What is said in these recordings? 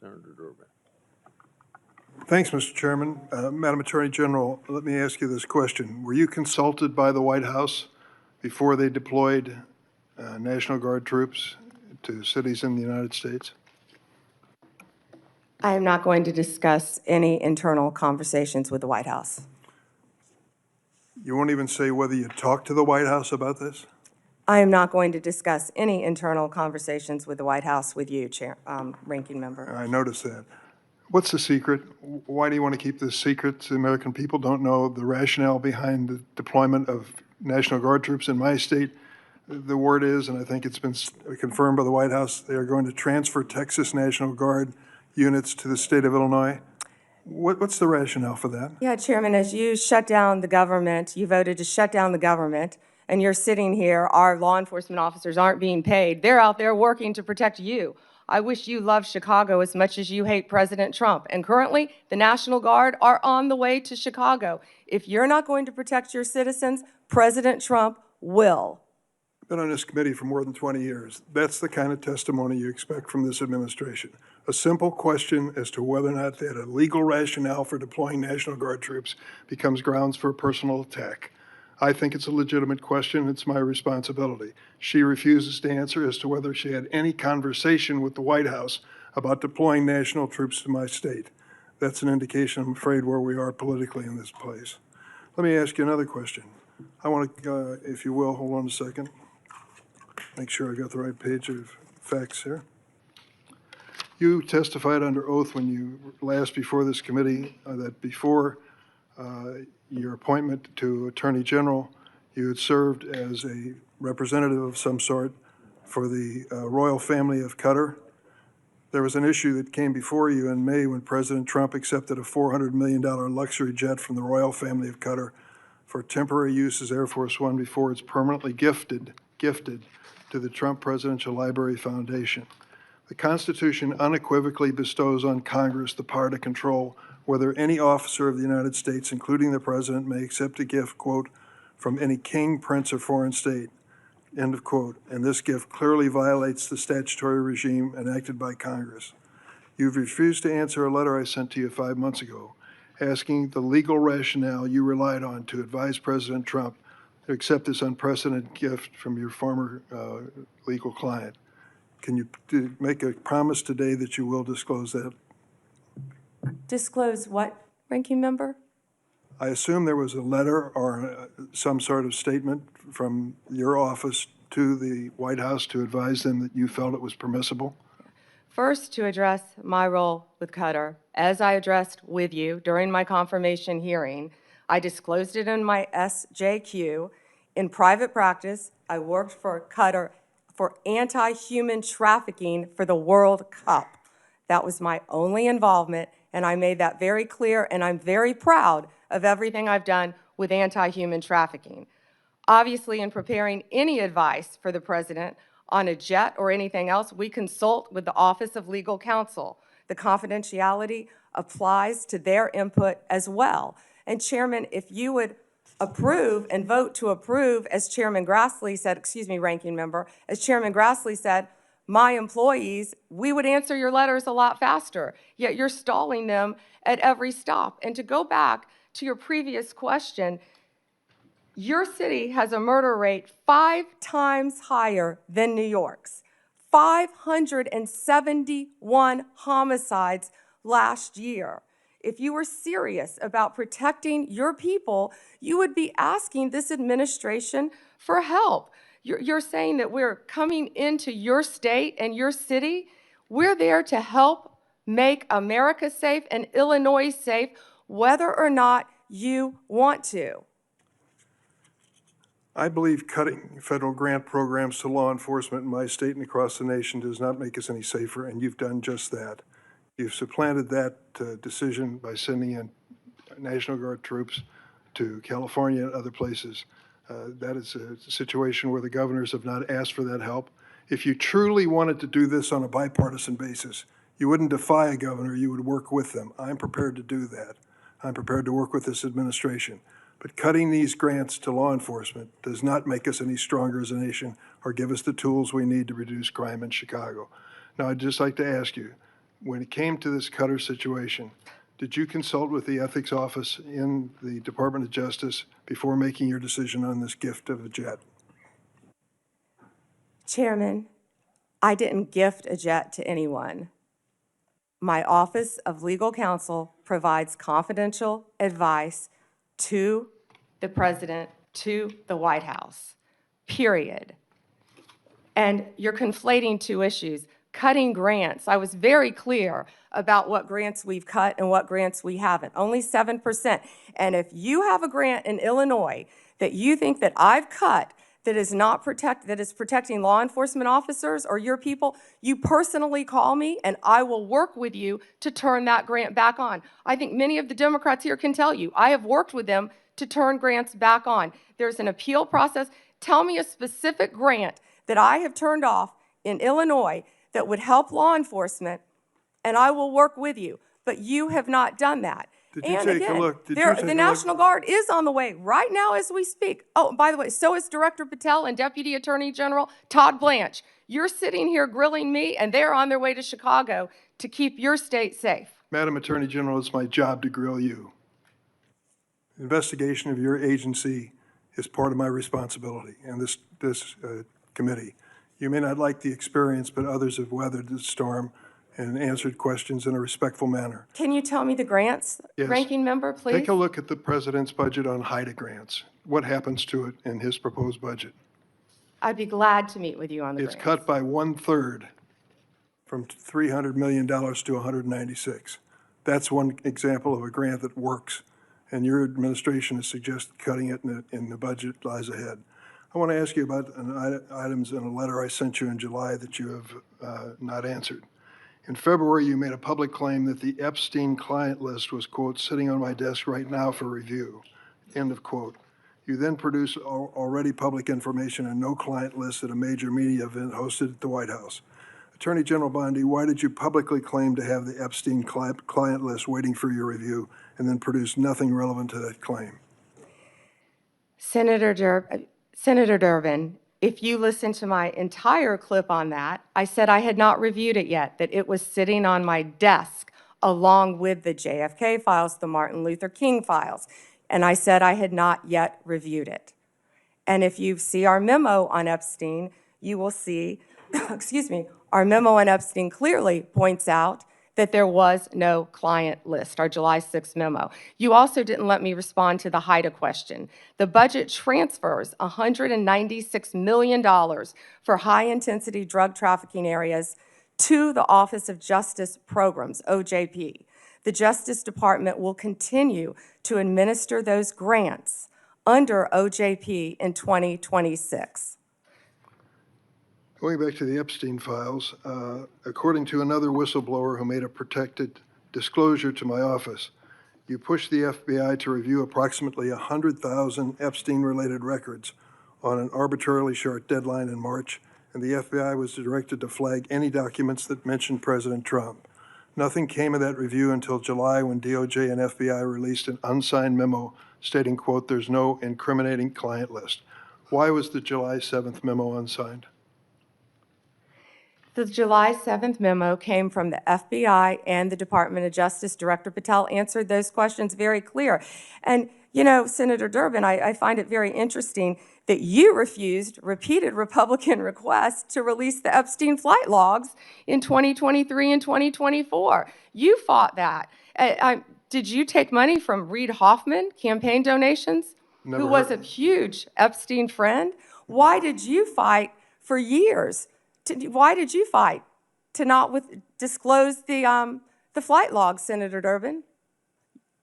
Senator Durbin. Thanks, Mr. Chairman. Madam Attorney General, let me ask you this question. Were you consulted by the White House before they deployed National Guard troops to cities in the United States? I am not going to discuss any internal conversations with the White House. You won't even say whether you talked to the White House about this? I am not going to discuss any internal conversations with the White House with you, Ranking Member. I noticed that. What's the secret? Why do you want to keep this secret? The American people don't know the rationale behind the deployment of National Guard troops in my state. The word is, and I think it's been confirmed by the White House, they are going to transfer Texas National Guard units to the state of Illinois. What's the rationale for that? Yeah, Chairman, as you shut down the government, you voted to shut down the government, and you're sitting here, our law enforcement officers aren't being paid. They're out there working to protect you. I wish you loved Chicago as much as you hate President Trump. And currently, the National Guard are on the way to Chicago. If you're not going to protect your citizens, President Trump will. I've been on this committee for more than 20 years. That's the kind of testimony you expect from this administration. A simple question as to whether or not they had a legal rationale for deploying National Guard troops becomes grounds for a personal attack. I think it's a legitimate question. It's my responsibility. She refuses to answer as to whether she had any conversation with the White House about deploying national troops to my state. That's an indication, I'm afraid, where we are politically in this place. Let me ask you another question. I want to, if you will, hold on a second. Make sure I got the right page of facts here. You testified under oath when you last before this committee that before your appointment to Attorney General, you had served as a representative of some sort for the royal family of Qatar. There was an issue that came before you in May when President Trump accepted a $400 million luxury jet from the royal family of Qatar for temporary use as Air Force One before it's permanently gifted to the Trump Presidential Library Foundation. The Constitution unequivocally bestows on Congress the power to control whether any officer of the United States, including the President, may accept a gift, quote, from any king, prince, or foreign state, end of quote. And this gift clearly violates the statutory regime enacted by Congress. You've refused to answer a letter I sent to you 5 months ago, asking the legal rationale you relied on to advise President Trump to accept this unprecedented gift from your former legal client. Can you make a promise today that you will disclose that? Disclose what, Ranking Member? I assume there was a letter or some sort of statement from your office to the White House to advise them that you felt it was permissible? First, to address my role with Qatar, as I addressed with you during my confirmation hearing, I disclosed it in my SJQ. In private practice, I worked for Qatar for anti-human trafficking for the World Cup. That was my only involvement, and I made that very clear, and I'm very proud of everything I've done with anti-human trafficking. Obviously, in preparing any advice for the President on a jet or anything else, we consult with the Office of Legal Counsel. The confidentiality applies to their input as well. And Chairman, if you would approve and vote to approve, as Chairman Grassley said, excuse me, Ranking Member, as Chairman Grassley said, my employees, we would answer your letters a lot faster, yet you're stalling them at every stop. And to go back to your previous question, your city has a murder rate 5 times higher than New York's. 571 homicides last year. If you were serious about protecting your people, you would be asking this administration for help. You're saying that we're coming into your state and your city. We're there to help make America safe and Illinois safe, whether or not you want to. I believe cutting federal grant programs to law enforcement in my state and across the nation does not make us any safer, and you've done just that. You've supplanted that decision by sending in National Guard troops to California and other places. That is a situation where the governors have not asked for that help. If you truly wanted to do this on a bipartisan basis, you wouldn't defy a governor, you would work with them. I'm prepared to do that. I'm prepared to work with this administration. But cutting these grants to law enforcement does not make us any stronger as a nation or give us the tools we need to reduce crime in Chicago. Now, I'd just like to ask you, when it came to this Cutter situation, did you consult with the ethics office in the Department of Justice before making your decision on this gift of a jet? Chairman, I didn't gift a jet to anyone. My Office of Legal Counsel provides confidential advice to the President, to the White House, period. And you're conflating two issues. Cutting grants, I was very clear about what grants we've cut and what grants we haven't, only 7%. And if you have a grant in Illinois that you think that I've cut that is protecting law enforcement officers or your people, you personally call me and I will work with you to turn that grant back on. I think many of the Democrats here can tell you, I have worked with them to turn grants back on. There's an appeal process. Tell me a specific grant that I have turned off in Illinois that would help law enforcement, and I will work with you. But you have not done that. Did you And take again, a look? the National Guard is on the way right now as we speak. Oh, by the way, so is Director Patel and Deputy Attorney General Todd Blanche. You're sitting here grilling me, and they're on their way to Chicago to keep your state safe. Madam Attorney General, it's my job to grill you. Investigation of your agency is part of my responsibility and this committee. You may not like the experience, but others have weathered the storm and answered questions in a respectful manner. Can you tell me the grants, Yes. Ranking Member, please? Take a look at the president's budget on HIDA grants. What happens to it in his proposed budget? I'd be glad to meet with you on the It's grants. cut by 1/3 from $300 million to 196. That's one example of a grant that works, and your administration has suggested cutting it in the budget lies ahead. I want to ask you about items in a letter I sent you in July that you have not answered. In February, you made a public claim that the Epstein client list was, quote, sitting on my desk right now for review, end of quote. You then produced already public information and no client list at a major media event hosted at the White House. Attorney General Bondi, why did you publicly claim to have the Epstein client list waiting for your review and then produce nothing relevant to that claim? Senator Durbin, if you listen to my entire clip on that, I said I had not reviewed it yet, that it was sitting on my desk along with the JFK files, the Martin Luther King files, and I said I had not yet reviewed it. And if you see our memo on Epstein, you will see, excuse me, our memo on Epstein clearly points out that there was no client list, our July 6th memo. You also didn't let me respond to the HIDA question. The budget transfers $196 million for high-intensity drug trafficking areas to the Office of Justice Programs, OJP. The Justice Department will continue to administer those grants under OJP in 2026. Going back to the Epstein files, according to another whistleblower who made a protected disclosure to my office, you pushed the FBI to review approximately 100,000 Epstein-related records on an arbitrarily short deadline in March, and the FBI was directed to flag any documents that mentioned President Trump. Nothing came of that review until July when DOJ and FBI released an unsigned memo stating, quote, there's no incriminating client list. Why was the July 7th memo unsigned? The July 7th memo came from the FBI and the Department of Justice. Director Patel answered those questions very clear. And, you know, Senator Durbin, I find it very interesting that you refused repeated Republican requests to release the Epstein flight logs in 2023 and 2024. You fought that. Did you take money from Reid Hoffman, campaign donations, Never who was heard. a huge Epstein friend? Why did you fight for years? Why did you fight to not disclose the flight logs, Senator Durbin?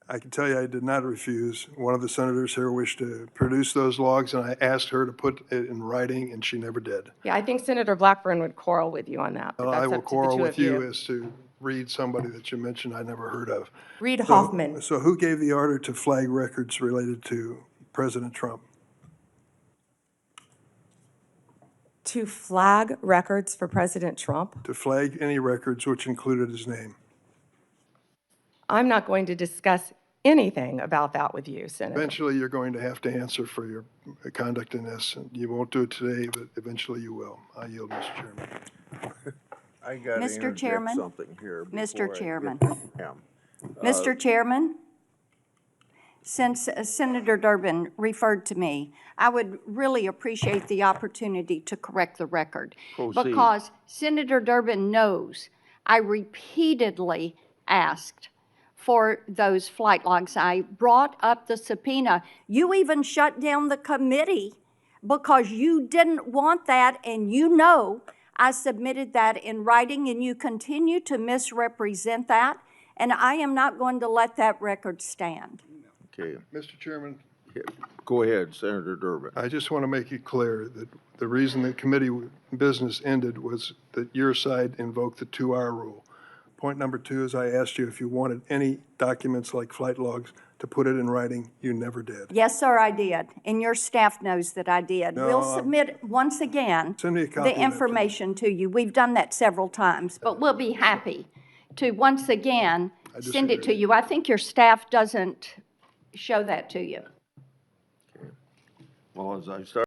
I can tell you I did not refuse. One of the senators here wished to produce those logs, and I asked her to put it in writing, and she never did. Yeah, I think Senator Blackburn would quarrel with you on that, but I that's will up to the quarrel two with of you you. as to read somebody that you mentioned I never heard of. Reid Hoffman. So who gave the order to flag records related to President Trump? To flag records for President Trump? To flag any records which included his name. I'm not going to discuss anything about that with you, Senator. Eventually, you're going to have to answer for your conduct in this. And you won't do it today, but eventually you will. I yield, Mr. Chairman. I gotta Mr. interject Chairman? something here. Mr. before I Chairman. get to Pam. Mr. Chairman, since Senator Durbin referred to me, I would really appreciate the opportunity to correct the record. Proceed. Because Senator Durbin knows I repeatedly asked for those flight logs. I brought up the subpoena. You even shut down the committee because you didn't want that, and you know I submitted that in writing, and you continue to misrepresent that, and I am not going to let that record stand. Okay, Mr. Chairman, go ahead, Senator Durbin. I just want to make it clear that the reason the committee business ended was that your side invoked the 2-hour rule. Point number 2 is I asked you if you wanted any documents like flight logs to put it in writing. You never did. Yes, sir, I did, and your staff knows that I did. No, We'll submit, once again, Send me a copy of the that, please. information to you. We've done that several times, but we'll be happy to, once again, send it to disagree. you. I think your staff doesn't show that to you. Well, as I start